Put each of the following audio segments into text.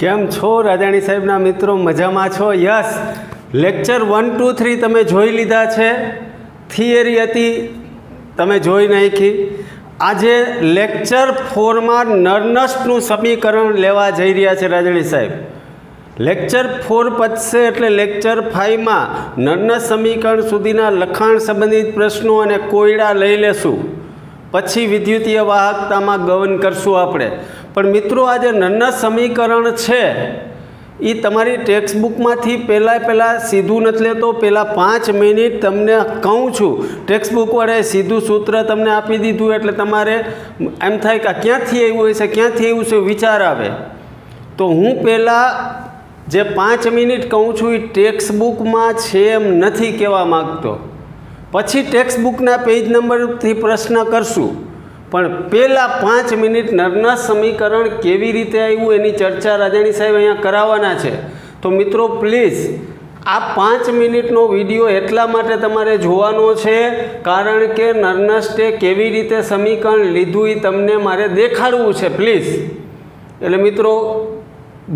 કેમ છો રાજાણી સાહેબના મિત્રો? મજામાં છો? યસ. લેક્ચર 1, 2, 3 તમે જોઈ લીધા છે. થિયરી હતી, તમે જોઈ નાખી. આજે લેક્ચર 4માં નર્નસ્ટનું સમીકરણ લેવા જઈ રહ્યા છે રાજાણી સાહેબ. લેક્ચર 4 પતશે એટલે લેક્ચર 5માં નર્નસ્ટ સમીકરણ સુધીના લખાણ સંબંધિત પ્રશ્નો અને કોયડા લઈ લેશું. પછી વિદ્યુતીય વાહકતામાં ગવન કરશું આપણે. પણ મિત્રો, આજે નર્નસ્ટ સમીકરણ છે એ તમારી ટેક્સ્ટ બુકમાંથી પહેલાં સીધું નથી લેતો. પહેલાં 5 મિનિટ તમને કહું છું. ટેક્સ્ટ બુક વડે સીધું સૂત્ર તમને આપી દીધું એટલે તમારે એમ થાય કે ક્યાંથી આવ્યું હશે, ક્યાંથી આવ્યું છે વિચાર આવે. તો હું પહેલાં જે 5 મિનિટ કહું છું એ ટેક્સ્ટ બુકમાં છે એમ નથી કહેવા માગતો. પછી ટેક્સ્ટ બુકના પેજ નંબરથી પ્રશ્ન કરશું. પણ પહેલાં 5 મિનિટ નર્નસ્ટ સમીકરણ કેવી રીતે આવ્યું એની ચર્ચા રાજાણી સાહેબ અહીંયા કરાવવાના છે. તો મિત્રો પ્લીઝ આ 5 મિનિટનો વિડીયો એટલા માટે તમારે જોવાનો છે કારણ કે નર્નસ્ટે કેવી રીતે સમીકરણ લીધું એ તમને મારે દેખાડવું છે. પ્લીઝ એટલે મિત્રો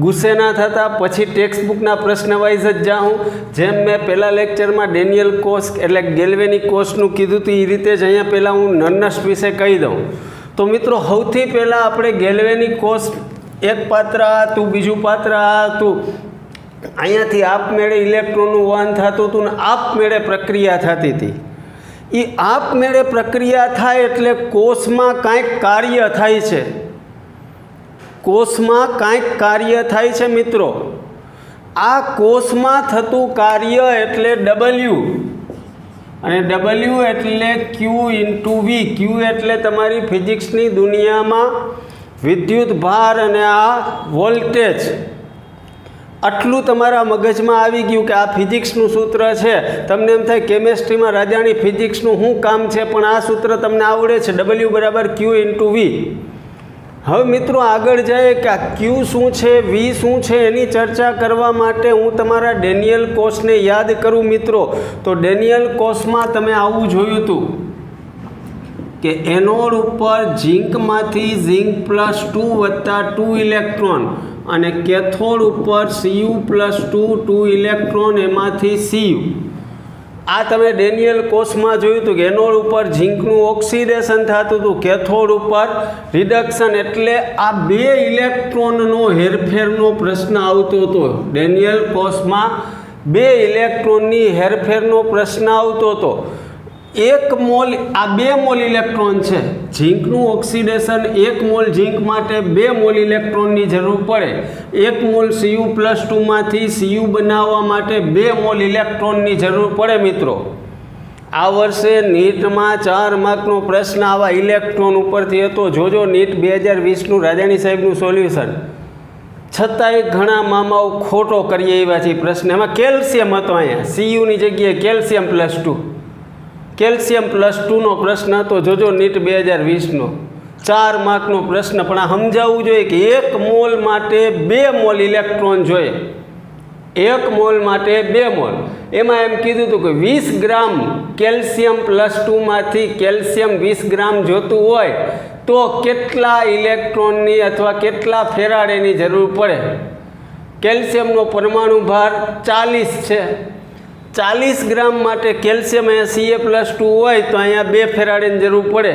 ગુસ્સે ના થતા. પછી ટેક્સ્ટ બુકના પ્રશ્ન વાઇઝ જ જાઉં. જેમ મેં પહેલાં લેક્ચરમાં ડેનિયલ કોસ એટલે ગેલ્વેનિક કોસનું કીધું હતું એ રીતે જ અહીંયા પહેલાં હું નર્નસ્ટ વિશે કહી દઉં. તો મિત્રો સૌથી પહેલાં આપણે ગેલ્વેનિક કોસ એક પાત્ર હતું, બીજું પાત્ર હતું. અહીંયાથી આપમેળે ઇલેક્ટ્રોનનું વહન થતું હતું ને આપમેળે પ્રક્રિયા થતી હતી. એ આપમેળે પ્રક્રિયા થાય એટલે કોષમાં કાંઈક કાર્ય થાય છે. કોષમાં કાંઈક કાર્ય થાય છે મિત્રો. આ કોષમાં થતું કાર્ય એટલે W, અને W એટલે Q/V. Q એટલે તમારી ફિઝિક્સની દુનિયામાં વિદ્યુત ભાર અને આ વોલ્ટેજ. આટલું તમારા મગજમાં આવી ગયું કે આ ફિઝિક્સનું સૂત્ર છે. તમને એમ થાય કેમેસ્ટ્રીમાં રાજાણી ફિઝિક્સનું શું કામ છે, પણ આ સૂત્ર તમને આવડે છે. W = Q/V. હવે મિત્રો આગળ જાય કે આ Q શું છે, V શું છે એની ચર્ચા કરવા માટે હું તમારા ડેનિયલ કોસને યાદ કરું મિત્રો. તો ડેનિયલ કોસમાં તમે આવું જોયું હતું કે એનોડ ઉપર ઝીંકમાંથી ઝીંક +2 + 2 ઇલેક્ટ્રોન અને કેથોડ ઉપર Cu+2 2 ઇલેક્ટ્રોન એમાંથી Cu. આ તમે ડેનિયલ કોસમાં જોયું હતું કે એનોડ ઉપર ઝીંકનું ઓક્સિડેશન થતું હતું, કેથોડ ઉપર રિડક્શન. એટલે આ 2 ઇલેક્ટ્રોનનો હેરફેરનો પ્રશ્ન આવતો હતો. ડેનિયલ કોસમાં 2 ઇલેક્ટ્રોનની હેરફેરનો પ્રશ્ન આવતો હતો. 1 મોલ, આ 2 મોલ ઇલેક્ટ્રોન છે. ઝીંકનું ઓક્સિડેશન 1 મોલ ઝીંક માટે 2 મોલ ઇલેક્ટ્રોનની જરૂર પડે. 1 મોલ Cu+2 માંથી Cu બનાવવા માટે 2 મોલ ઇલેક્ટ્રોનની જરૂર પડે મિત્રો. આ વર્ષે નીટમાં 4 માર્કનો પ્રશ્ન આવા ઇલેક્ટ્રોન ઉપરથી હતો. જોજો નીટ 2020નું રાજાણી સાહેબનું સોલ્યુશન. છતાંય ઘણા મામાઓ ખોટો કરી આવ્યા છે પ્રશ્ન. એમાં કેલ્શિયમ હતો. અહીંયા Cuની જગ્યાએ કેલ્શિયમ +2. કેલ્શિયમ +2નો પ્રશ્ન હતો. જોજો નીટ 2020નો 4 માર્કનો પ્રશ્ન. પણ આ સમજાવવું જોઈએ કે 1 મોલ માટે 2 મોલ ઇલેક્ટ્રોન જોઈએ. 1 મોલ માટે 2 મોલ. એમાં એમ કીધું હતું કે 20 ગ્રામ કેલ્શિયમ +2 માંથી કેલ્શિયમ 20 ગ્રામ જોતું હોય તો કેટલા ઇલેક્ટ્રોનની અથવા કેટલા ફેરાડેની જરૂર પડે. કેલ્શિયમનો પરમાણુ ભાર 40 છે. 40 ગ્રામ માટે કેલ્શિયમ અહીંયા Ca+2 હોય તો અહીંયા 2 ફેરાડેની જરૂર પડે.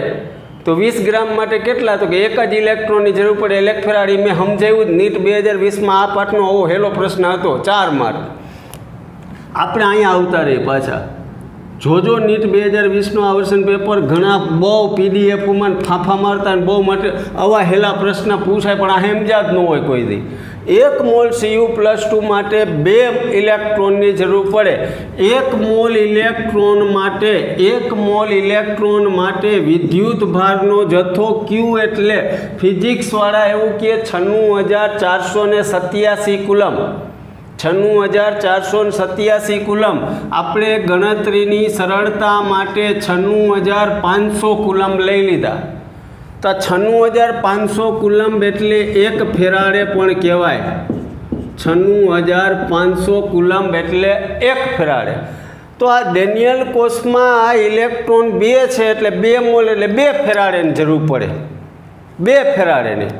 તો 20 ગ્રામ માટે કેટલા? તો કે 1 જ ઇલેક્ટ્રોનની જરૂર પડે. ઇલેક્ટ્રોન મેં સમજાવ્યું જ. નીટ 2020માં આ પાઠનો આવો હેલો પ્રશ્ન હતો. 4 માર્ક. આપણે અહીંયા આવતા રહીએ પાછા. જોજો નીટ 2020નું આ વર્ષનું પેપર ઘણા બહુ PDF-માં ફાંફા મારતા અને બહુ માટે આવા હેલા પ્રશ્ન પૂછાય પણ આ સમજ્યા જ ન હોય કોઈ દી. 1 મોલ Cu+2 માટે 2 ઇલેક્ટ્રોનની જરૂર પડે. 1 મોલ ઇલેક્ટ્રોન માટે વિદ્યુત ભારનો જથ્થો Q એટલે ફિઝિક્સવાળા એવું કહે 96,487 કુલમ. 96,487 કુલમ. આપણે ગણતરીની સરળતા માટે 96,500 કુલમ લઈ લીધા. તો 96,500 કુલમ એટલે 1 ફેરાડે પણ કહેવાય. 96,500 કુલમ એટલે 1 ફેરાડે. તો આ ડેનિયલ કોસમાં આ ઇલેક્ટ્રોન 2 છે એટલે 2 મોલ એટલે 2 ફેરાડેની જરૂર પડે. 2 ફેરાડેની.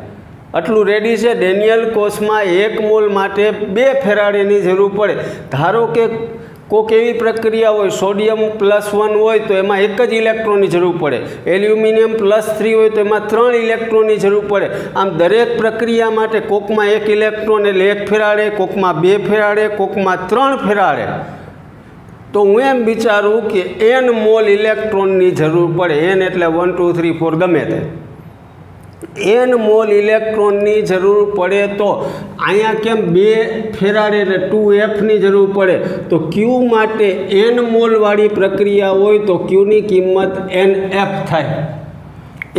આટલું રેડી છે। ડેનિયલ કોષમાં 1 મોલ માટે 2 ફેરાડેની જરૂર પડે। ધારો કે કોઈક એવી પ્રક્રિયા હોય સોડિયમ +1 હોય તો એમાં 1 જ ઇલેક્ટ્રોનની જરૂર પડે, એલ્યુમિનિયમ +3 હોય તો એમાં 3 ઇલેક્ટ્રોનની જરૂર પડે। આમ દરેક પ્રક્રિયા માટે કોકમાં 1 ઇલેક્ટ્રોન એટલે 1 ફેરાડે, કોકમાં 2 ફેરાડે, કોકમાં 3 ફેરાડે। તો હું એમ વિચારું કે n મોલ ઇલેક્ટ્રોનની જરૂર પડે। n એટલે 1 2 3 4 ગમે તે n મોલ ઇલેક્ટ્રોનની જરૂર પડે તો અહીંયા કેમ 2 ફેરાડે એટલે 2f ની જરૂર પડે। તો q માટે n મોલવાળી પ્રક્રિયા હોય તો qની કિંમત nf થાય।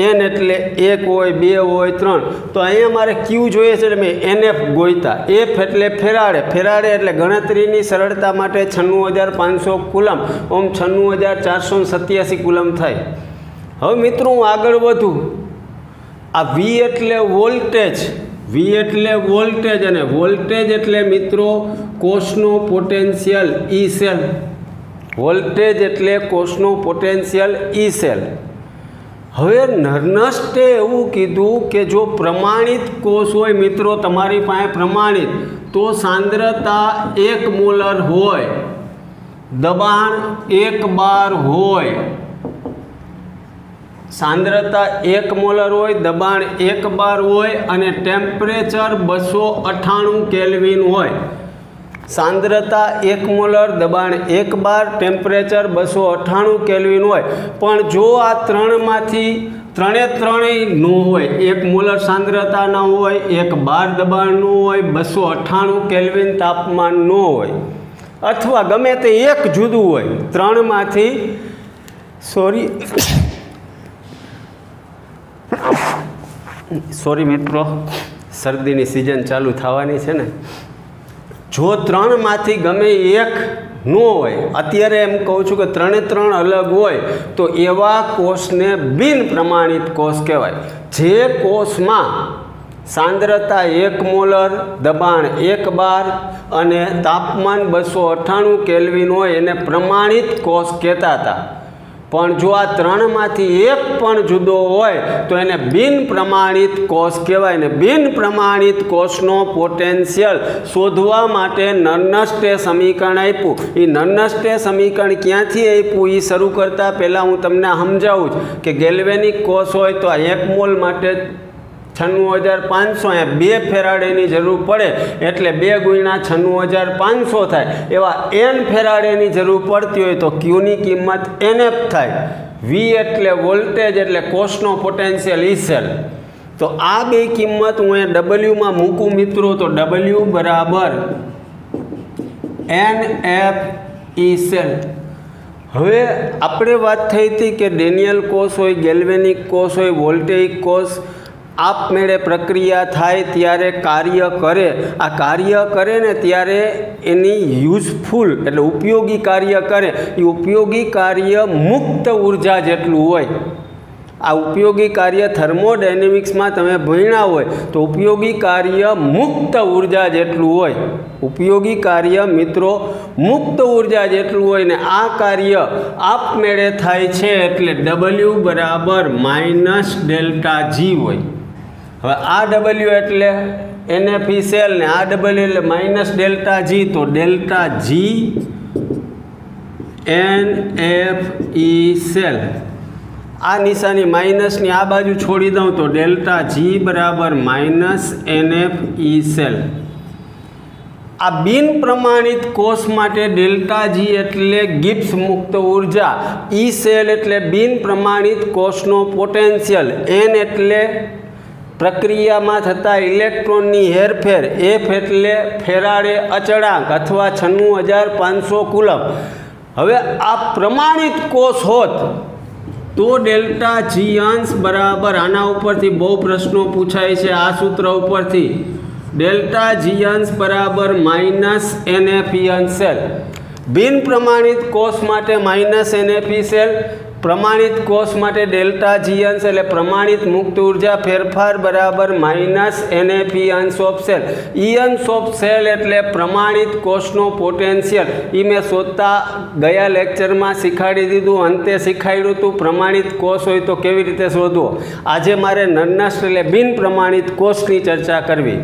n એટલે 1 હોય 2 હોય 3, તો અહીંયા મારે q જોઈએ છે એટલે મેં nf ગોઈતા। f એટલે ફેરાડે, ફેરાડે એટલે ગણતરીની સરળતા માટે 96500 કુલમ, ઓમ 96487 કુલમ થાય। હવે મિત્રો હું આગળ વધું। આ V એટલે વોલ્ટેજ, V એટલે વોલ્ટેજ અને વોલ્ટેજ એટલે મિત્રો કોષનો પોટેન્શિયલ E સેલ। વોલ્ટેજ એટલે કોષનો પોટેન્શિયલ E સેલ। હવે નર્નસ્ટે એવું કીધું કે જો પ્રમાણિત કોષ હોય મિત્રો તમારી પાસે પ્રમાણિત, તો સાંદ્રતા 1 મોલર હોય, દબાણ 1 બાર હોય, સાંદ્રતા 1 મોલર હોય, દબાણ 1 બાર હોય અને ટેમ્પરેચર 298 કેલ્વિન હોય। સાંદ્રતા 1 મોલર, દબાણ 1 બાર, ટેમ્પરેચર 298 કેલ્વિન હોય। પણ જો આ ત્રણમાંથી ત્રણેય ન હોય, 1 મોલર સાંદ્રતા ન હોય, 1 બાર દબાણ ન હોય, 298 કેલ્વિન તાપમાન ન હોય, અથવા ગમે તે એક જુદું હોય, ત્રણમાંથી સોરી મિત્રો, શરદીની સિઝન ચાલુ થવાની છે ને। જો ત્રણમાંથી ગમે એક ન હોય, અત્યારે એમ કહું છું કે 3 અલગ હોય, તો એવા કોષને બિન પ્રમાણિત કોષ કહેવાય। જે કોષમાં સાંદ્રતા 1 મોલર, દબાણ 1 બાર અને તાપમાન 298 કેલ્વિન હોય એને પ્રમાણિત કોષ કહેતા હતા। પણ જો આ ત્રણમાંથી એક પણ જુદો હોય તો એને બિન પ્રમાણિત કોષ કહેવાય। ને બિન પ્રમાણિત કોષનો પોટેન્શિયલ શોધવા માટે નર્નસ્ટે સમીકરણ આપ્યું। એ નર્નસ્ટે સમીકરણ ક્યાંથી આપ્યું એ શરૂ કરતાં પહેલાં હું તમને સમજાવું છું કે ગેલ્વેનિક કોષ હોય તો આ 1 મોલ માટે 96500 2 ફેરાડેની જરૂર પડે, એટલે 2 × 96500 થાય। એવા n ફેરાડેની જરૂર પડતી હોય તો qની કિંમત nf થાય। V એટલે વોલ્ટેજ એટલે કોષનો પોટેન્શિયલ E સેલ। તો આ બે કિંમત હું અહીંયા W માં મૂકું મિત્રો, તો W બરાબર nf E સેલ। હવે આપણે વાત થઈ હતી કે ડેનિયલ કોષ હોય, ગેલ્વેનિક કોષ હોય, વોલ્ટેઇક કોષ આપમેળે પ્રક્રિયા થાય ત્યારે કાર્ય કરે। આ કાર્ય કરે ને ત્યારે એની યુઝફુલ એટલે ઉપયોગી કાર્ય કરે, એ ઉપયોગી કાર્ય મુક્ત ઉર્જા જેટલું હોય। આ ઉપયોગી કાર્ય થર્મોડાયનેમિક્સમાં તમે ભણ્યા હોય તો ઉપયોગી કાર્ય મુક્ત ઉર્જા જેટલું હોય। ઉપયોગી કાર્ય મિત્રો મુક્ત ઉર્જા જેટલું હોય ને આ કાર્ય આપમેળે થાય છે, એટલે W બરાબર -ΔG હોય। હવે આ W એટલે NF E સેલ ને આ W એટલે -ΔG, તો ΔG NF E સેલ। આ નિશાની માઇનસની આ બાજુ છોડી દઉં તો ΔG બરાબર -NF E સેલ। આ બિન પ્રમાણિત કોષ માટે ΔG એટલે ગિબ્સ મુક્ત ઉર્જા, E સેલ એટલે બિન પ્રમાણિત કોષનો પોટેન્શિયલ, N એટલે પ્રક્રિયામાં થતા ઇલેક્ટ્રોનની હેરફેર, F એટલે ફેરાડે અચળાંક અથવા 96500 કુલમ। હવે આ પ્રમાણિત કોષ હોત તો ΔG અંશ બરાબર, આના ઉપરથી બહુ પ્રશ્નો પૂછાય છે આ સૂત્ર ઉપરથી, ΔG અંશ બરાબર -NF E અંશ સેલ। બિન પ્રમાણિત કોષ માટે -NF E સેલ, પ્રમાણિત કોષ માટે ડેલ્ટા જી અંશ એટલે પ્રમાણિત મુક્ત ઉર્જા ફેરફાર બરાબર માઇનસ NFE અંશ ઓફ સેલ. ઈ અંશ ઓફ સેલ એટલે પ્રમાણિત કોષનો પોટેન્શિયલ. એ મેં શોધતા ગયા લેક્ચરમાં શીખવાડી દીધું, અંતે શીખવાડ્યું હતું પ્રમાણિત કોષ હોય તો કેવી રીતે શોધવો. આજે મારે નરનસ્ટ એટલે બિન પ્રમાણિત કોષની ચર્ચા કરવી.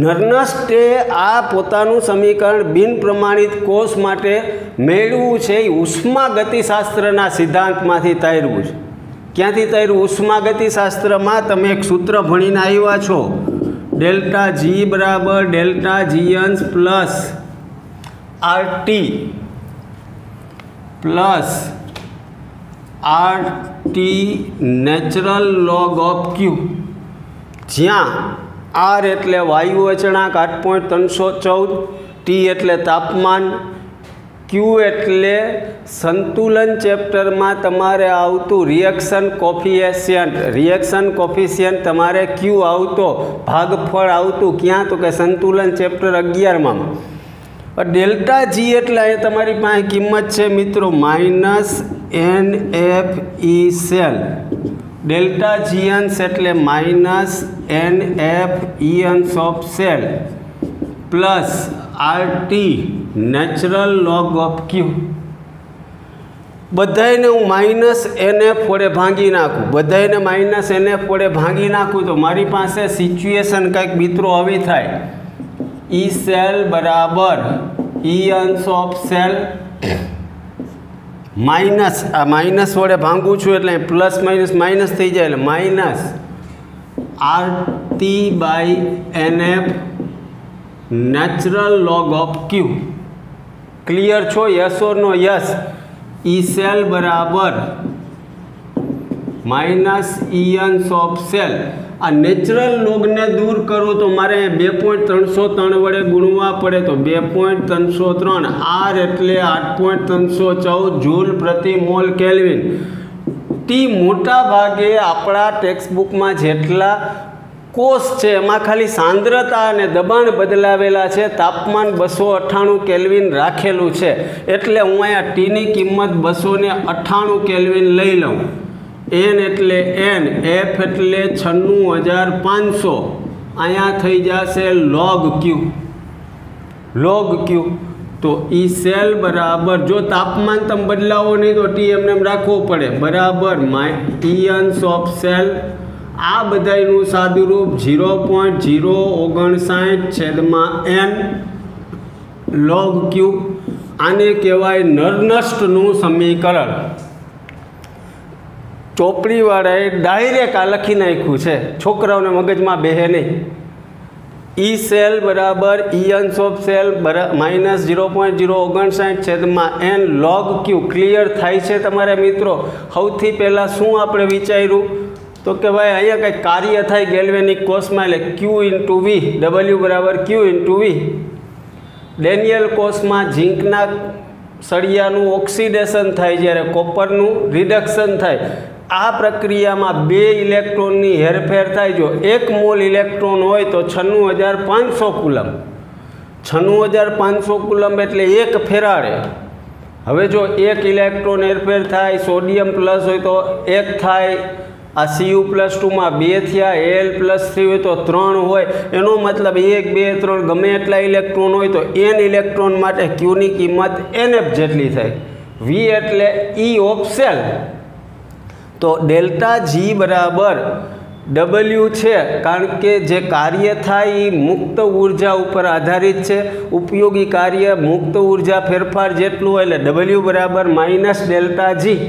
નરનસ્ટે આ પોતાનું સમીકરણ બિન પ્રમાણિત કોષ માટે મેળવ્યું છે એ ઉષ્માગતિશાસ્ત્રના સિદ્ધાંતમાંથી તાર્યું છે. ક્યાંથી તાર્યું? ઉષ્માગતિશાસ્ત્રમાં તમે એક સૂત્ર ભણીને આવ્યા છો, ડેલ્ટા જી બરાબર ડેલ્ટા જી અંશ plus RT plus RT natural log of Q, જ્યાં R એટલે વાયુ અચળાંક 8.314, T એટલે તાપમાન, Q એટલે સંતુલન ચેપ્ટરમાં તમારે આવતું રિએક્શન કોફિશિયન્ટ. રિએક્શન કોફિશિયન્ટ તમારે Q આવતો, ભાગફળ આવતું ક્યાં? તો કે સંતુલન ચેપ્ટર 11માં. ડેલ્ટા જી એટલે અહીંયા તમારી પાસે કિંમત છે મિત્રો minus NFE cell. Delta G અંશ એટલે માઇનસ NFE અંશ of cell plus RT natural log of Q. બધાને હું માઇનસ NF વડે ભાંગી નાખું, બધાને માઇનસ NF વડે ભાંગી નાખું તો મારી પાસે સિચ્યુએશન કંઈક મિત્રો આવી થાય. ઈ સેલ બરાબર ઈ અંશ ઓફ સેલ માઇનસ, આ માઇનસ વડે ભાંગું છું એટલે પ્લસ માઇનસ માઇનસ થઈ જાય એટલે minus RT by NF natural log of Q. Clear છો? Yes or no? Yes. E cell બરાબર માઇનસ ઈ અંશ ઓફ સેલ. આ નેચરલ લોગને દૂર કરું તો મારે 2.303 વડે ગુણવા પડે તો 2.303, R એટલે 8.314 જૂલ પ્રતિ મોલ કેલ્વિન. ટી મોટા ભાગે આપણા ટેક્સ્ટબુકમાં જેટલા કોષ છે એમાં ખાલી સાંદ્રતા અને દબાણ બદલાવેલા છે, તાપમાન 298 કેલ્વિન રાખેલું છે. એટલે હું અહીંયા ટીની કિંમત 298 કેલ્વિન લઈ લઉં. N એટલે N, F એટલે 96500, અહીંયા થઈ જશે log Q. log Q તો ઈ સેલ બરાબર, જો તાપમાન તમે બદલાવો નહીં તો T એમને રાખવું પડે, બરાબર ઈ અંશ ઓફ સેલ. આ બધાનું સાદુરૂપ 0.059/N log Q. આને કહેવાય નરનસ્ટનું સમીકરણ. ચોપડીવાળાએ ડાયરેક્ટ આ લખી નાખ્યું છે, છોકરાઓને મગજમાં બેહે નહીં. ઈ સેલ બરાબર ઈ અંશ of cell minus 0.059/N log Q. Clear થાય છે તમારા મિત્રો? સૌથી પહેલાં શું આપણે વિચાર્યું તો કે ભાઈ અહીંયા કંઈક કાર્ય થાય ગેલ્વેનિક કોષમાં એટલે Q ઇન્ટુ V, W બરાબર Q ઇન્ટુ V. ડેનિયલ કોષમાં ઝીંકના સળિયાનું ઓક્સિડેશન થાય જ્યારે કોપરનું રિડક્શન થાય. આ પ્રક્રિયામાં 2 ઇલેક્ટ્રોનની હેરફેર થાય. જો 1 મોલ ઇલેક્ટ્રોન હોય તો 96500 કુલમ. 96500 કુલમ એટલે 1 ફેરાડે. હવે જો 1 ઇલેક્ટ્રોન હેરફેર થાય, સોડિયમ પ્લસ હોય તો 1 થાય, આ Cu+2માં 2 થયા, Al+3 હોય તો 3 હોય. એનો મતલબ 1, 2, 3 ગમે એટલા ઇલેક્ટ્રોન હોય તો N ઇલેક્ટ્રોન માટે Qની કિંમત NF જેટલી થાય. V એટલે E ઓફ સેલ. તો ડેલ્ટા જી બરાબર W છે, કારણ કે જે કાર્ય થાય એ મુક્ત ઉર્જા ઉપર આધારિત છે. ઉપયોગી કાર્ય મુક્ત ઉર્જા ફેરફાર જેટલું હોય એટલે W બરાબર માઇનસ ડેલ્ટા જી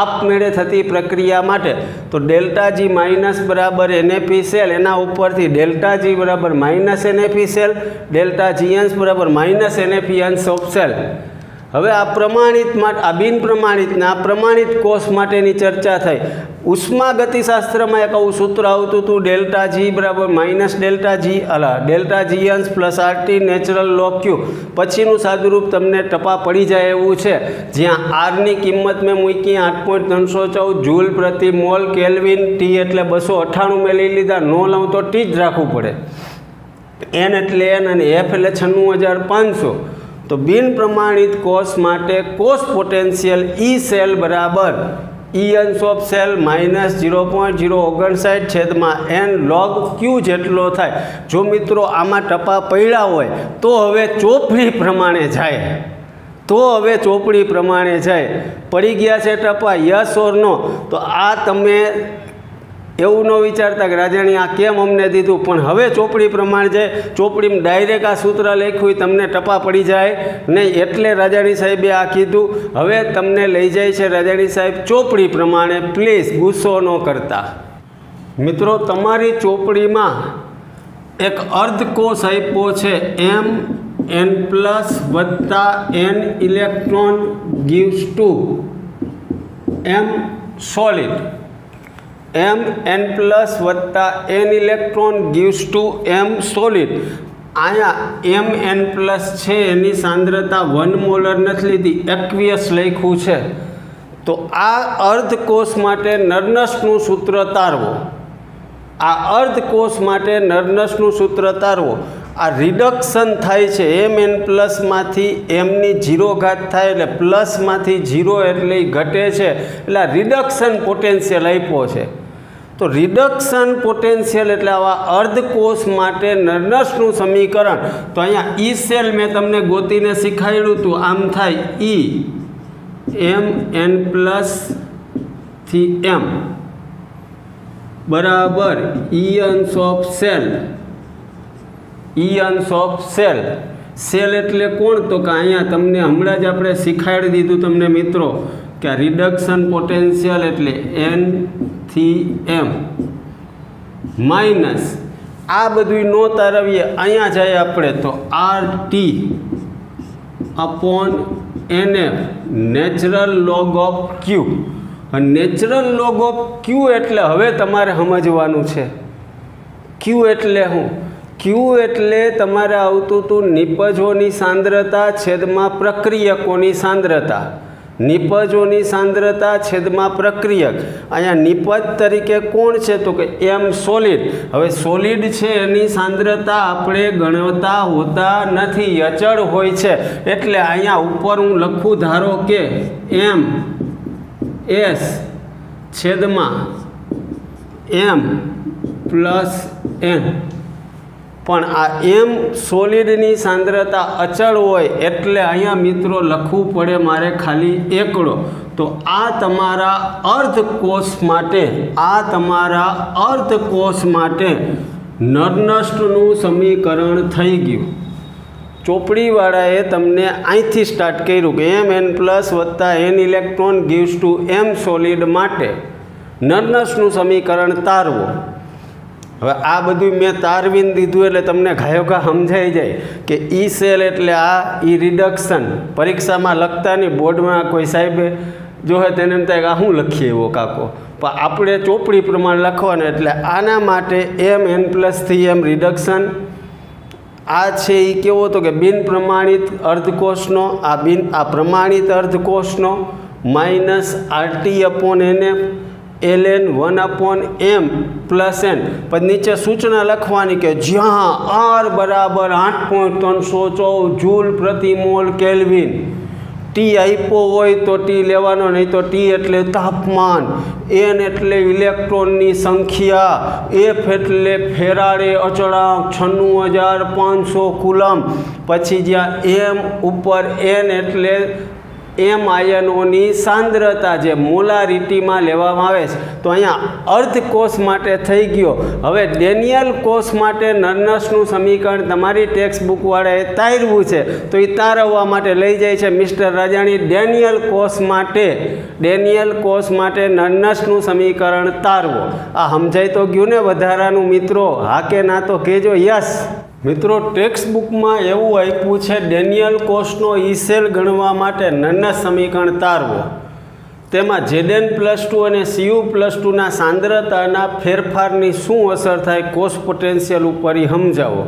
આપમેળે થતી પ્રક્રિયા માટે. તો ડેલ્ટા જી માઇનસ બરાબર NFE સેલ, એના ઉપરથી ડેલ્ટા જી બરાબર minus NFE cell, delta G અંશ બરાબર માઇનસ NFE અંશ ઓફ સેલ. હવે આ પ્રમાણિત માટે, આ બિન પ્રમાણિતના આ પ્રમાણિત કોષ માટેની ચર્ચા થઈ. ઉષ્માગતિશાસ્ત્રમાં એક આવું સૂત્ર આવતું હતું, ડેલ્ટા જી બરાબર માઇનસ ડેલ્ટા જી અંશ plus RT natural log Q. પછીનું સાદુરૂપ તમને ટપા પડી જાય એવું છે, જ્યાં આરની કિંમત મેં મૂકી 8.314 જૂલ પ્રતિ મોલ કેલ્વિન, T એટલે 298 મેં લઈ લીધા, નો લઉં તો T જ રાખવું પડે. N એટલે N અને F એટલે 96500. तो बिन प्रमाणित कोष माटे कोष पोटेंशियल ई सेल बराबर ई अंश ऑफ सेल माइनस 0.059 छेदमा एन लॉग क्यू जेटलो थाय। जो मित्रों आमा टपा पड्या होय तो हवे चोपड़ी प्रमाणे जाए, तो हवे चोपड़ी प्रमाणे जाए। पड़ी गया छे टपा यस और नो, तो आ तमे एवं न विचारता कि राजाणी आ केम अमने दीधुं, पण हवे चोपड़ी प्रमाणे जाए। चोपड़ी में डायरेक्ट आ सूत्र लख्युं तमने टपा पड़ी जाए नहीं, एटले राजाणी साहेबे आ कीधुं। हवे तमने लई जाय छे राजाणी साहेब चोपड़ी प्रमाणे, प्लीज गुस्सो न करता। मित्रों तमारी चोपड़ी में एक अर्धकोष आप्यो छे Mn+ वत्ता n electron gives to M solid. Mn+ वत्ता n electron gives to M solid. आया Mn+ छे एनी सांद्रता 1 मोलर नथी लीधी, एक्वियस लख्युं छे। तो आ अर्धकोष माटे नर्नसनुं सूत्र तारवो, आ अर्धकोष माटे नर्नसनुं सूत्र तारवो। आ रिडक्शन थाय छे Mn+ मांथी m ની 0 घात थाय એટલે प्लस मांथी 0 એટલે घटे छे, એટલે रिडक्शन पोटेंशियल आप्यो छे। तो रिडक्शन पोटेंशियल एटले आवा अर्धकोष माटे नर्नसनुं समीकरण। तो अहींया ई सेल मैं तमने गोतीने शीखाड्युं हतुं, आम थाय ई Mn+ थी m बराबर ई अंश ऑफ सेल, ई अंश ऑफ सेल। सेल एटले कोण, तो कि अहींया तमने हमणां ज आपणे शीखाडी दीधुं तमने मित्रों कि रिडक्शन पोटेंशियल एटले n थी m माइनस आ बधुं नो तारवीए, अहींया जाए आपणे तो RT upon NF natural log of Q। Natural log of Q एटले हवे तमारे समजवानुं छे। Q एटले हुं, Q एटले तमारे आवतुं हतुं निपजोनी सांद्रता छेदमा प्रक्रियकोनी सांद्रता, निपजोनी सांद्रता छेदमा प्रक्रियक। अहींया निपज तरीके कोण छे, तो कि M सॉलिड। हवे सॉलिड छे एनी सांद्रता आपणे गणता होता नथी, अचळ होय छे। एटले अहींया उपर हुं लखुं, धारो के M S छेदमा M+N, पण आ M सॉलिडनी सांद्रता अचल होय एटले अहींया मित्रों लखवुं पड़े मारे खाली एकड़ो। तो आ तमारा अर्धकोष माटे, आ तमारा अर्धकोष माटे नर्नस्टनुं समीकरण थई गयुं। चोपड़ीवाळाए तमने અહીંથી स्टार्ट कर्युं कि Mn+ वत्ता n electron gives to M solid माटे नर्नस्टनुं समीकरण तारवो। हवे आ बधुं मैं तारवीने दीधुं एटले तमने घायोघा समजाई जाए कि ई सेल एटले आ ई रिडक्शन। परीक्षा में लखता नहीं, बोर्ड में कोई साहेब जो है तेने एम थाय आ शुं लखीए एवो काको, पण आपणे चोपड़ी प्रमाण लखवानुं। एटले आना माटे Mn+ थी M रिडक्शन। आ छे ई केवो तो कि बिन प्रमाणित अर्धकोषनो, आ प्रमाणित अर्धकोषनो minus RT upon NF ln 1/m+n। पर नीचे सूचना लखवानी कि ज्यां R बराबर 8.314 जूल प्रति मोल केल्विन, T आप्यो होय तो T लेवानो, नहीं तो T एटले तापमान, N एटले इलेक्ट्रॉननी संख्या, F एटले फेराडे अचळांक 96,500 कूलम। पछी ज्यां M उपर N एटले M आयनोनी सांद्रता जे मोलारिटी में लेवामां आवे छे। तो अहींया अर्धकोष माटे थई गयो। हवे डेनियल कोष माटे नर्नसनुं समीकरण तमारी टेक्स्ट बुक वाळाए तार्युं छे, तो ई तारववा माटे लई जाय छे मिस्टर राजाणी। डेनियल कोष माटे नर्नसनुं समीकरण तारवो। आ समजाय तो गयुं ने वधारानुं मित्रों? हा के ना तो कहेजो यस। मित्रों टेक्स्ट बुक में एवं आप्युं छे डेनियल कोषनो ई सेल गणवा माटे नर्नस समीकरण तारवो। तेमां Zn+2 અને Cu+2 ना सांद्रताना फेरफारनी शुं असर थाय कोष पोटेंशियल उपर ई समजावो।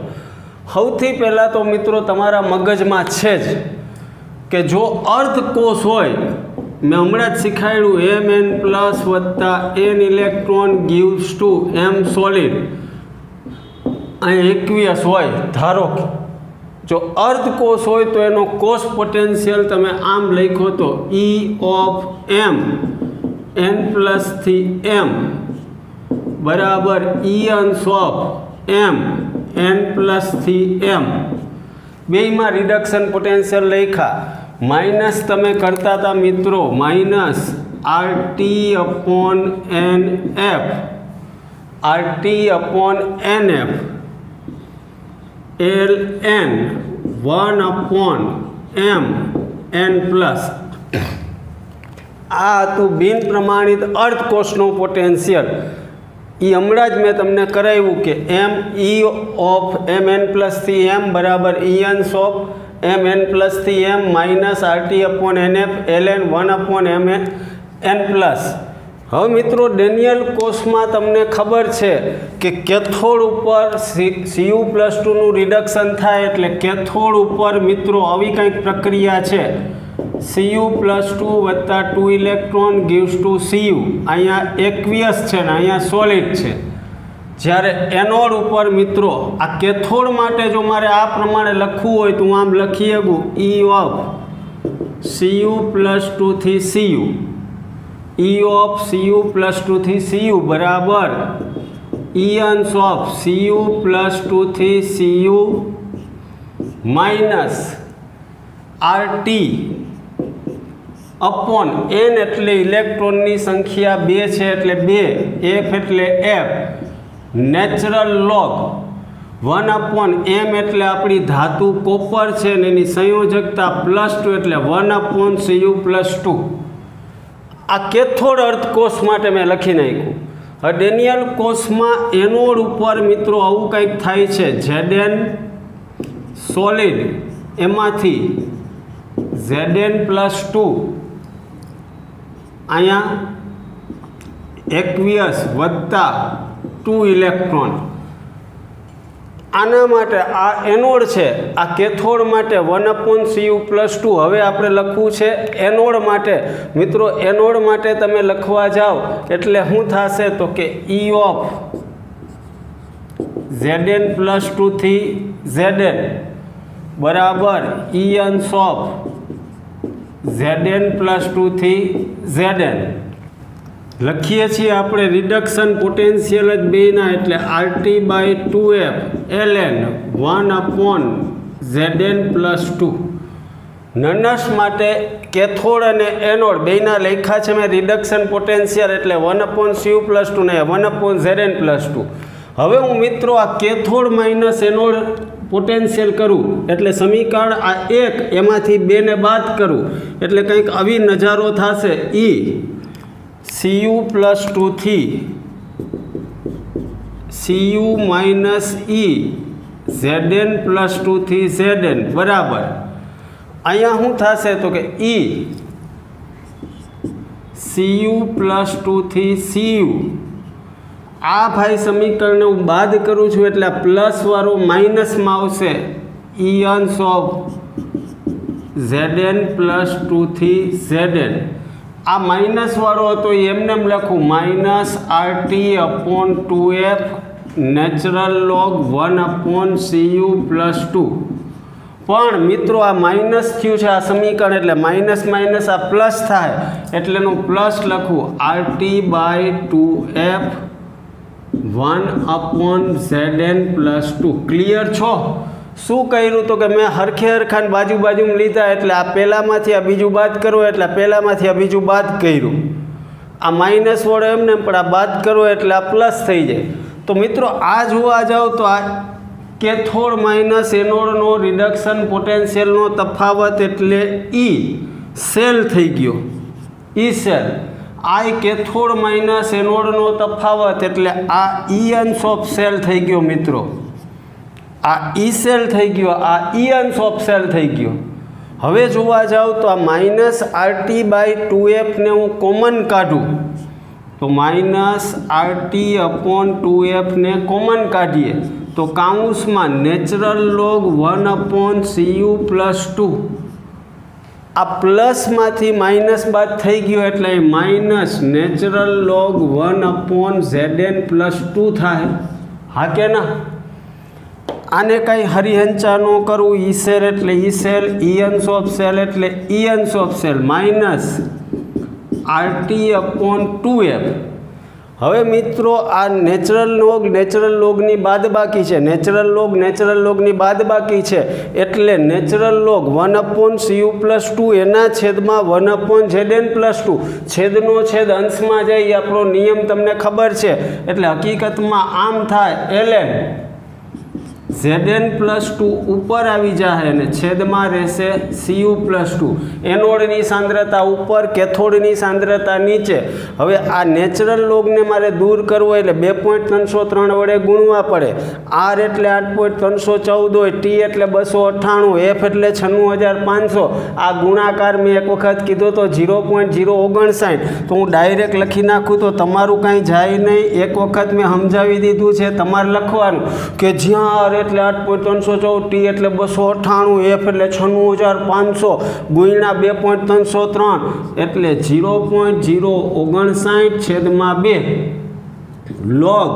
सौथी पहला तो मित्रों तमारा मगजमां छे ज कि जो अर्धकोष होय, मैं हमणां ज शीखाड्युं Mn+ वत्ता n electron gives to M solid. Aqueous होय, धारो જો અર્ધ કોષ હોય તો એનો કોષ પોટેન્શિયલ તમે આમ લખો તો E ઓફ m n+m બરાબર E અંશ ઓફ m n+m બેયમાં રિડક્શન પોટેન્શિયલ લખ્યા માઇનસ તમે કરતા હતા મિત્રો minus RT/NF RT/NF ln 1/m n plus આ હતું બિન પ્રમાણિત અર્ધકોષનું પોટેન્શિયલ એ હમણાં જ મેં તમને કરાવ્યું કે m E ઓફ mn+m બરાબર E અંશ of mn+m minus RT/NF ln 1/m n plus હવે મિત્રો ડેનિયલ કોષમાં તમને ખબર છે કે કેથોડ ઉપર Cu+2 નું રિડક્શન થાય એટલે કેથોડ ઉપર મિત્રો આવી કંઈક પ્રક્રિયા છે Cu+2 વત્તા 2 ઇલેક્ટ્રોન gives to Cu અહીંયા એક્વિયસ છે ને અહીંયા સોલિડ છે જ્યારે એનોડ ઉપર મિત્રો આ કેથોડ માટે જો મારે આ પ્રમાણે લખવું હોય તો હું આમ લખી શકું E ઓફ Cu+2 થી Cu E ઓફ Cu+2 થી Cu બરાબર E અંશ ઓફ Cu+2 થી Cu minus RT upon n એટલે ઇલેક્ટ્રોનની સંખ્યા 2 છે એટલે 2 F એટલે F નેચરલ લોગ 1/m એટલે આપણી ધાતુ કોપર છે ને એની સંયોજકતા +2 એટલે 1/Cu+2 આ કેથોડ અર્ધકોષ માટે મેં લખી નાખ્યું હવે ડેનિયલ કોષમાં એનોડ ઉપર મિત્રો આવું કંઈક થાય છે Zn સોલિડ એમાંથી Zn+2 અહીંયા એક્વિયસ વત્તા 2 ઇલેક્ટ્રોન આના માટે આ એનોડ છે આ કેથોડ માટે 1/Cu+2 હવે આપણે લખવું છે એનોડ માટે મિત્રો એનોડ માટે તમે લખવા જાઓ એટલે શું થશે તો કે E ઓફ Zn+2 થી Zn બરાબર E અંશ ઓફ Zn+2 થી Zn લખીએ છીએ આપણે રિડક્શન પોટેન્શિયલ જ બેના એટલે RT/2F ln 1/Zn+2 નનસ માટે કેથોડ અને એનોડ બેના લખ્યા છે મેં રિડક્શન પોટેન્શિયલ એટલે 1/Cu+2 ને 1/Zn+2 હવે હું મિત્રો આ કેથોડ માઇનસ એનોડ પોટેન્શિયલ કરું એટલે સમીકરણ આ એક એમાંથી 2 ને બાદ કરું એટલે કંઈક આવી નજારો થશે E Cu+2 થી Cu માઇનસ E Zn+2 થી Zn બરાબર અહીંયા શું થશે તો કે E Cu+2 થી Cu આ ભાઈ સમીકરણને હું બાદ કરું છું એટલે આ પ્લસ વાળો માઇનસમાં આવશે E અંશ ઓફ Zn+2 થી Zn આ માઇનસ વાળો હતો એમને લખું minus RT/2F natural log 1/Cu+2 પણ મિત્રો આ માઇનસ થયું છે આ સમીકરણ એટલે માઇનસ માઇનસ આ પ્લસ થાય એટલે એનું પ્લસ લખું RT/2F 1/Zn+2 ક્લિયર છો શું કર્યું તો કે મેં હરખે હરખાન બાજુમાં લીધા એટલે આ પહેલાંમાંથી આ બીજું બાદ કરો એટલે પહેલાંમાંથી આ બીજું બાદ કર્યું આ માઇનસ વડે એમને પણ આ બાદ કરો એટલે આ પ્લસ થઈ જાય તો મિત્રો આ જોવા જાઓ તો આ કેથોડ માઇનસ એનોડનો રિડક્શન પોટેન્શિયલનો તફાવત એટલે E સેલ થઈ ગયો E સેલ આ કેથોડ માઇનસ એનોડનો તફાવત એટલે આ E અંશ ઓફ સેલ થઈ ગયો મિત્રો આ E સેલ થઈ ગયો આ E અંશ ઓફ સેલ થઈ ગયો હવે જોવા જાઉં તો આ માઇનસ RT/2F ને હું કોમન કાઢું તો માઇનસ RT/2F ને કોમન કાઢીએ તો કાઉન્સમાં નેચરલ લોગ 1/Cu+2 આ પ્લસમાંથી માઇનસ બાદ થઈ ગયો એટલે માઇનસ નેચરલ લોગ 1/Zn+2 થાય હા કે ના આને કાંઈ હરિહંચા ન કરવું, ઈ સેલ એટલે ઈ સેલ, ઇયન્સ ઓફ સેલ એટલે ઇયન્સ ઓફ સેલ માઇનસ RT/2F. હવે મિત્રો આ નેચરલ લોગની બાદબાકી છે, નેચરલ લોગની બાદબાકી છે એટલે નેચરલ લોગ 1/cu+2 એના છેદમાં 1/Zn+2 છેદનો છેદ અંશમાં જાય એ આપણો નિયમ તમને ખબર છે. એટલે હકીકતમાં આમ થાય ln Zn+2 ઉપર આવી જાય અને છેદમાં રહેશે Cu+2. એનોડની સાંદ્રતા ઉપર, કેથોડની સાંદ્રતા નીચે. હવે આ નેચરલ લોગને મારે દૂર કરવો એટલે 2.303 વડે ગુણવા પડે. R એટલે 8.314 હોય, T એટલે 298, F એટલે 96500. આ ગુણાકાર મેં એક વખત કીધો તો 0.059. તો હું ડાયરેક્ટ લખી નાખું તો તમારું કાંઈ જાય નહીં. એક વખત મેં સમજાવી દીધું છે, તમારે લખવાનું કે જ્યાં એટલે 8.314, T એટલે 298, F એટલે 96500 ગુણ્યા 2.303 એટલે 0.059/2 log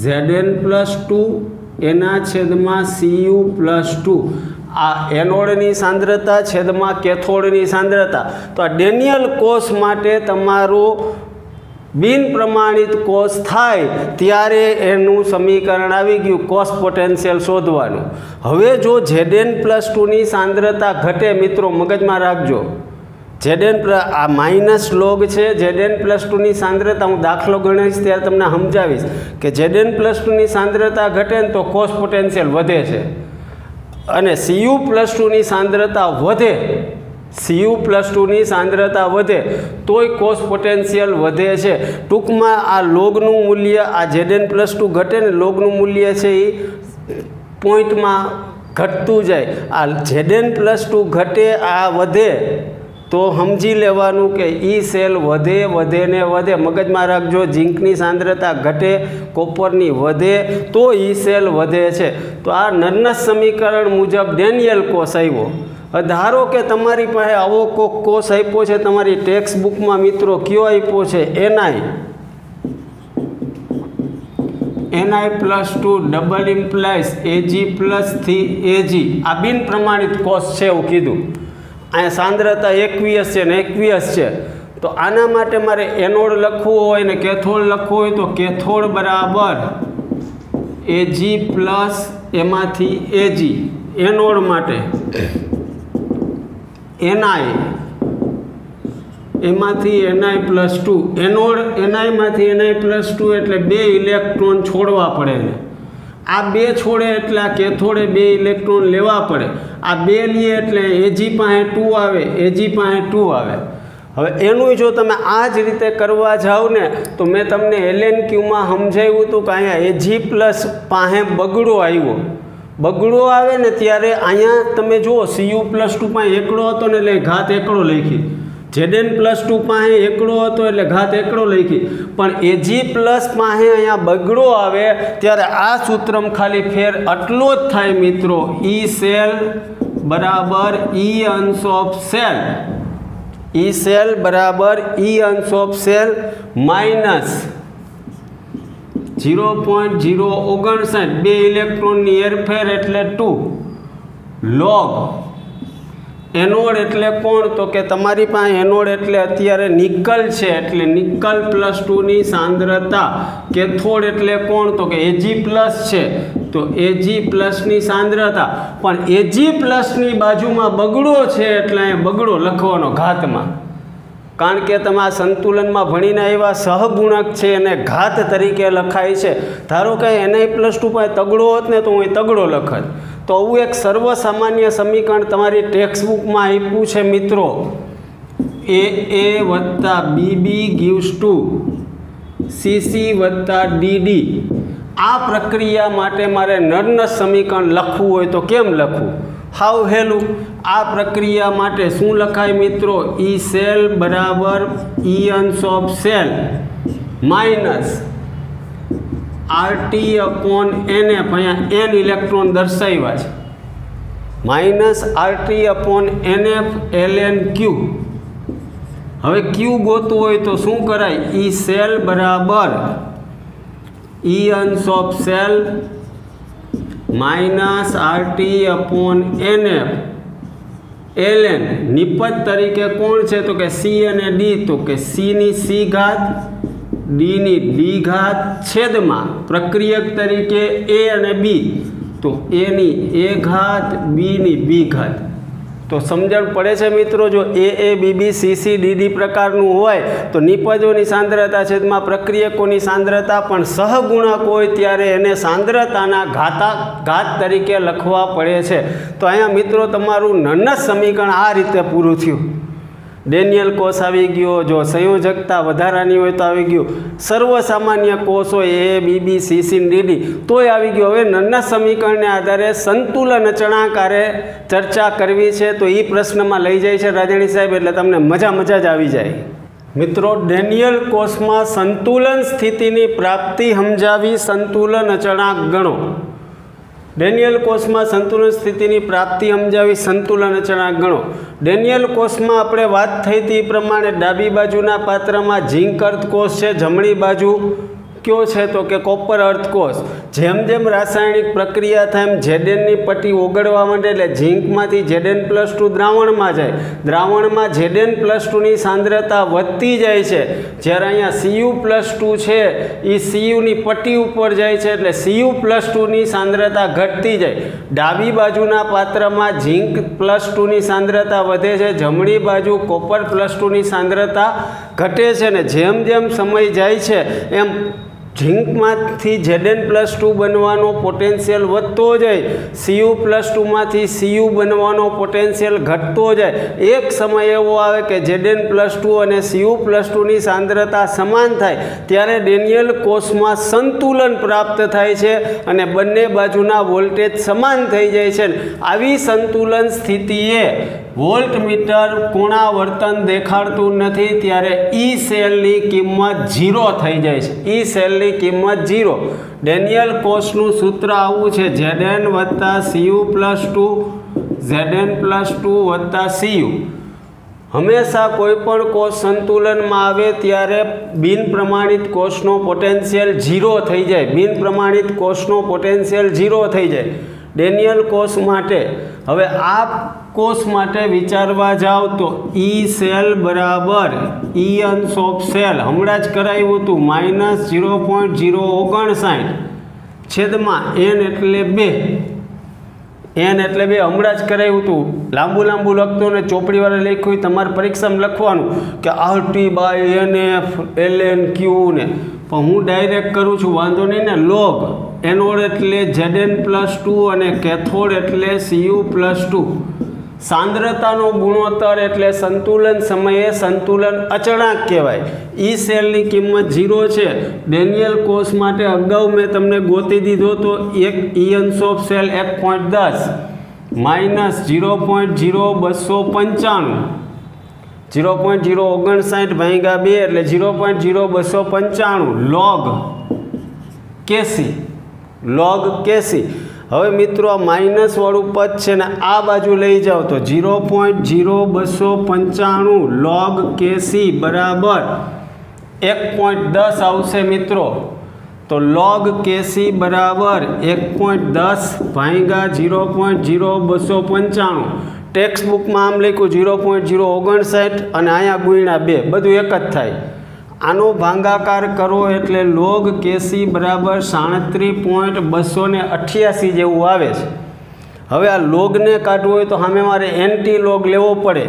Zn+2 એના છેદમાં Cu+2. આ એનોડની સાંદ્રતા છેદમાં કેથોડની સાંદ્રતા. તો આ ડેનિયલ કોષ માટે તમારું બિન પ્રમાણિત કોષ થાય ત્યારે એનું સમીકરણ આવી ગયું કોષ પોટેન્શિયલ શોધવાનું. હવે જો Zn+2ની સાંદ્રતા ઘટે, મિત્રો મગજમાં રાખજો, આ માઇનસ લોગ છે, Zn+2ની સાંદ્રતા હું દાખલો ગણીશ ત્યારે તમને સમજાવીશ કે Zn+2ની સાંદ્રતા ઘટે ને તો કોષ પોટેન્શિયલ વધે છે અને Cu+2ની સાંદ્રતા વધે, Cu+2ની સાંદ્રતા વધે તોય કોષ પોટેન્શિયલ વધે છે. ટૂંકમાં આ લોગનું મૂલ્ય, આ Zn+2 ઘટે ને લોગનું મૂલ્ય છે એ પોઈન્ટમાં ઘટતું જાય. આ Zn+2 ઘટે, આ વધે તો સમજી લેવાનું કે ઈ સેલ વધે ને વધે. મગજમાં રાખજો, ઝીંકની સાંદ્રતા ઘટે, કોપરની વધે તો ઈ સેલ વધે છે. તો આ નર્નસ સમીકરણ મુજબ ડેનિયલ કોષ આવ્યો. ધારો કે તમારી પાસે આવો કોક કોષ આપ્યો છે તમારી ટેક્સ્ટ બુકમાં, મિત્રો કયો આપ્યો છે? Ni+2 double implies Ag+3Ag. આ બિન પ્રમાણિત કોષ છે એવું કીધું. અહીંયા સાંદ્રતા 21 છે ને 21 છે. તો આના માટે મારે એનોડ લખવું હોય ને કેથોડ લખવું હોય તો કેથોડ બરાબર Ag પ્લસ એમાંથી Ag. એનોડ માટે Ni એમાંથી Ni+2. એનોડ Ni માંથી Ni+2 એટલે 2 ઇલેક્ટ્રોન છોડવા પડે ને આ 2 છોડે એટલે આ કેથોડે 2 ઇલેક્ટ્રોન લેવા પડે. આ 2 લઈએ એટલે Ag પાસે 2 આવે, Ag પાસે 2 આવે. હવે એનું જો તમે આ જ રીતે કરવા જાઓ ને તો મેં તમને LNQમાં સમજાવ્યું હતું કે અહીંયા Ag+ પાસે બગડો આવ્યો. બગડો આવે ને ત્યારે અહીંયા તમે જુઓ Cu+2 પાસે એકડો હતો ને એટલે ઘાત એકડો લખી, Zn+2 પાસે એકડો હતો એટલે ઘાત એકડો લખી. પણ Ag+ પાસે અહીંયા બગડો આવે ત્યારે આ સૂત્રમાં ખાલી ફેર આટલો જ થાય મિત્રો, ઈ સેલ બરાબર ઈ અંશ ઓફ સેલ, ઈ સેલ બરાબર ઈ અંશ ઓફ સેલ માઇનસ 0.059 2 ઇલેક્ટ્રોનની હેરફેર એટલે 2 log એનોડ એટલે કોણ? તો કે તમારી પાસે એનોડ એટલે અત્યારે નિકલ છે એટલે નિકલ+2ની સાંદ્રતા. કેથોડ એટલે કોણ? તો કે Ag+ છે તો Ag+ની સાંદ્રતા. પણ Ag+ની બાજુમાં બગડો છે એટલે અહીંયા બગડો લખવાનો ઘાતમાં, કારણ કે તમે આ સંતુલનમાં ભણીને એવા સહગુણક છે અને ઘાત તરીકે લખાય છે. ધારો કે Ni+2 પાસે તગડો હોત ને તો હું તગડો લખત. તો આવું એક સર્વસામાન્ય સમીકરણ તમારી ટેક્સ્ટ બુકમાં આપ્યું છે મિત્રો, AA + BB = CC + DD. આ પ્રક્રિયા માટે મારે નર્નસ સમીકરણ લખવું હોય તો કેમ લખવું? હાવ હેલું. આ પ્રક્રિયા માટે શું લખાય મિત્રો? ઈ સેલ બરાબર ઈ અંશ ઓફ સેલ માઇનસ RT/NF. અહીંયા n ઇલેક્ટ્રોન દર્શાવ્યા છે, માઇનસ RT/NF ln Q. હવે Q ગોતવું હોય તો શું કરાય? ઈ સેલ બરાબર ઈ અંશ of cell minus RT/NF ln નિપજ તરીકે કોણ છે તો કે C અને D, તો કે C ની C ઘાત D ની D ઘાત છેદમાં પ્રક્રિયક તરીકે A અને B, તો A ની A ઘાત B ની B ઘાત. તો સમજણ પડે છે મિત્રો? જો AABBCCDD પ્રકારનું હોય તો નિપજોની સાંદ્રતા છેદમાં પ્રક્રિયકોની સાંદ્રતા પણ સહગુણક હોય ત્યારે એને સાંદ્રતાના ઘાત તરીકે લખવા પડે છે. તો અહીંયા મિત્રો તમારું નન્નસ સમીકરણ આ રીતે પૂરું થયું. ડેનિયલ કોષ આવી ગયો, જો સંયોજકતા વધારાની હોય તો આવી ગયું, સર્વસામાન્ય કોષ હોય AABBCCDD તોય આવી ગયો. હવે નન્નસ સમીકરણને આધારે સંતુલન અચળાંકારે ચર્ચા કરવી છે તો એ પ્રશ્નમાં લઈ જાય છે રાજાણી સાહેબ, એટલે તમને મજા જ આવી જાય. મિત્રો, ડેનિયલ કોષમાં સંતુલન સ્થિતિની પ્રાપ્તિ સમજાવી સંતુલન અચળાંક ગણો. ડેનિયલ કોષમાં સંતુલન સ્થિતિની પ્રાપ્તિ સમજાવી સંતુલન અચળાંક ગણો. ડેનિયલ કોષમાં આપણે વાત થઈ હતી એ પ્રમાણે ડાબી બાજુના પાત્રમાં ઝીંક અર્ધકોષ છે, જમણી બાજુ કયો છે તો કે કોપર અર્ધકોષ. જેમ જેમ રાસાયણિક પ્રક્રિયા થાય એમ ઝેડેનની પટ્ટી ઓગળવા માંડે એટલે ઝીંકમાંથી Zn+2 દ્રાવણમાં જાય. દ્રાવણમાં Zn+2ની સાંદ્રતા વધતી જાય છે. જ્યારે અહીંયા Cu+2 છે એ Cuની પટ્ટી ઉપર જાય છે એટલે Cu+2ની સાંદ્રતા ઘટતી જાય. ડાબી બાજુના પાત્રમાં ઝીંક+2ની સાંદ્રતા વધે છે, જમણી બાજુ કોપર+2ની સાંદ્રતા ઘટે છે. ને જેમ જેમ સમય જાય છે એમ ઝીંકમાંથી Zn+2 બનવાનો પોટેન્શિયલ વધતો જાય, Cu+2માંથી Cu બનવાનો પોટેન્શિયલ ઘટતો જાય. એક સમય એવો આવે કે Zn+2 અને Cu+2ની સાંદ્રતા સમાન થાય ત્યારે ડેનિયલ કોષમાં સંતુલન પ્રાપ્ત થાય છે અને બંને બાજુના વોલ્ટેજ સમાન થઈ જાય છે. આવી સંતુલન સ્થિતિએ વોલ્ટમીટર પુનરાવર્તન દેખાડતું નથી ત્યારે ઈ સેલની કિંમત 0 થઈ જાય છે. ઈ સેલની કિંમત 0. ડેનિયલ કોષનું સૂત્ર આવું છે, Zn + Cu+2 Cu. હંમેશા કોઈ પણ કોષ સંતુલનમાં આવે ત્યારે બિનપ્રમાણિત કોષનો પોટેન્શિયલ 0 થઈ જાય. બિનપ્રમાણિત કોષનો પોટેન્શિયલ 0 થઈ જાય ડેનિયલ કોષ માટે. હવે આ કોષ માટે વિચારવા જાઓ તો ઈ સેલ બરાબર ઇયન્સ ઓફ સેલ હમણાં જ કરાવ્યું હતું -0.059 છેદમાં n એટલે 2. n એટલે 2 હમણાં જ કરાવ્યું હતું. લાંબુ લખતો ને ચોપડીવાળા લખ્યું તમારે પરીક્ષામાં લખવાનું કે RT/NF ln Q ને, પણ હું ડાયરેક્ટ કરું છું, વાંધો નહીં ને. લોગ એનોડ એટલે Zn+2 અને કેથોડ એટલે Cu+2. સાંદ્રતાનો ગુણોત્તર એટલે સંતુલન સમયે સંતુલન અચળાંક કહેવાય. ઈ સેલની કિંમત 0 છે. ડેનિયલ કોષ માટે અગાઉ મેં તમને ગોતી દીધો તો એક ઇયન્સ ઓફ સેલ 1.10 -0.0295 0.059 ભાગ્યા 2 એટલે 0.0295 log Kc. હવે મિત્રો આ માઇનસવાળું પદ છે ને આ બાજુ લઈ જાઓ તો 0.0295 log Kc બરાબર 1.10 આવશે મિત્રો. તો log Kc બરાબર 1.10 ભાગ્યા 0.0295. ટેક્સ્ટ બુકમાં આમ લખ્યું 0.059 અને અહીંયા ગુણ્યા 2 બધું એક જ થાય. આનો ભાગાકાર કરો એટલે log Kc બરાબર 37.288 જેવું આવે છે. હવે આ લોગને કાઢવું હોય તો સામે મારે એન્ટી લોગ લેવો પડે.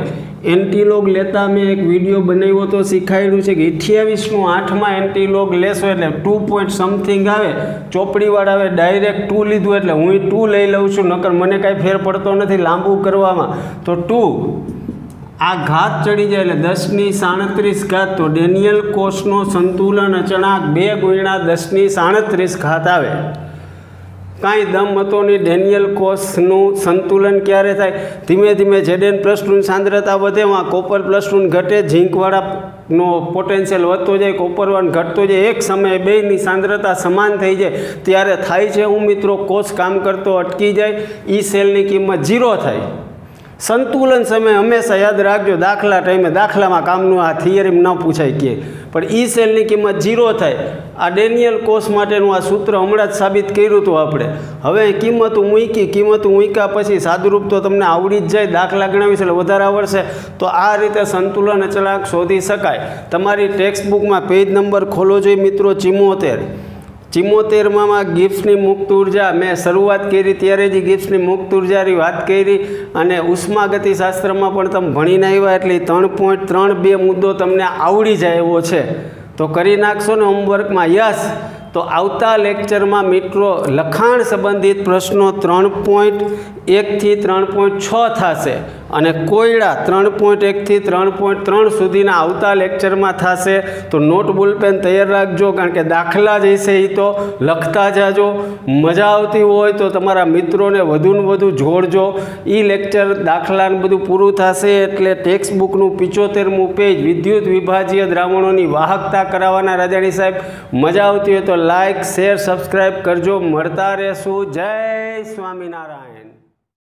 એન્ટી લોગ લેતા મેં એક વિડીયો બનાવ્યો તો શીખાયેલું છે કે 28/8 એન્ટી લોગ લેશો એટલે 2 સમથિંગ આવે. ચોપડીવાળા આવે ડાયરેક્ટ 2 લીધું એટલે હું 2 લઈ લઉં છું, નકર મને કાંઈ ફેર પડતો નથી લાંબુ કરવામાં. તો 2 આ ઘાત ચડી જાય એટલે 10⁻37 તો ડેનિયલ કોષનો સંતુલન અચળાંક 2 × 10⁻37 આવે. કાંઈ દમ હતો નહીં. ડેનિયલ કોષનું સંતુલન ક્યારે થાય? ધીમે ધીમે Zn+2ની સાંદ્રતા વધે, એમાં કોપર+2 ઘટે, ઝીંકવાળાનો પોટેન્શિયલ વધતો જાય, કોપર1 ઘટતો જાય. એક સમયે બેયની સાંદ્રતા સમાન થઈ જાય ત્યારે થાય છે હું મિત્રો કોષ કામ કરતો અટકી જાય. ઈ સેલની કિંમત 0 થાય. સંતુલન સમય હંમેશા યાદ રાખજો, દાખલા ટાઈમે દાખલામાં કામનું આ થિયરી ન પૂછાય કે પણ ઈ સેલની કિંમત 0 થાય. આ ડેનિયલ કોસ માટેનું આ સૂત્ર હમણાં જ સાબિત કર્યું હતું આપણે. હવે કિંમતો મૂક્યા પછી સાદુરૂપ તો તમને આવડી જ જાય, દાખલા ગણાવીશ એટલે વધારે આવડશે. તો આ રીતે સંતુલન અચળાંક શોધી શકાય. તમારી ટેક્સ્ટ બુકમાં પેજ નંબર ખોલો જોઈએ મિત્રો, 74માં ગિબ્સની મુક્ત ઉર્જા, મેં શરૂઆત કરી ત્યારે જ ગિબ્સની મુક્ત ઉર્જાની વાત કરી અને ઉષ્માગતિશાસ્ત્રમાં પણ તમે ભણીને આવ્યા એટલે 3.32 મુદ્દો તમને આવડી જાય એવો છે. તો કરી નાખશો ને હોમવર્કમાં? યસ. તો આવતા લેક્ચરમાં મિત્રો લખાણ સંબંધિત પ્રશ્નો 3.1 થી 3.6 થશે અને કોયડા 3.1 થી 3.3 સુધીના આવતા લેક્ચરમાં થશે. તો નોટ બોલપેન તૈયાર રાખજો, કારણ કે દાખલા જ હશે એ તો લખતા જાજો. મજા આવતી હોય તો તમારા મિત્રોને વધુને વધુ જોડજો. એ લેક્ચર દાખલાને બધું પૂરું થશે એટલે ટેક્સ્ટ બુકનું 75મું પેજ વિદ્યુત વિભાજીય દ્રાવણોની વાહકતા કરાવવાના રાજાણી સાહેબ. મજા આવતી હોય તો લાઇક, શેર, સબસ્ક્રાઈબ કરજો. મળતા રહેશું. જય સ્વામિનારાયણ.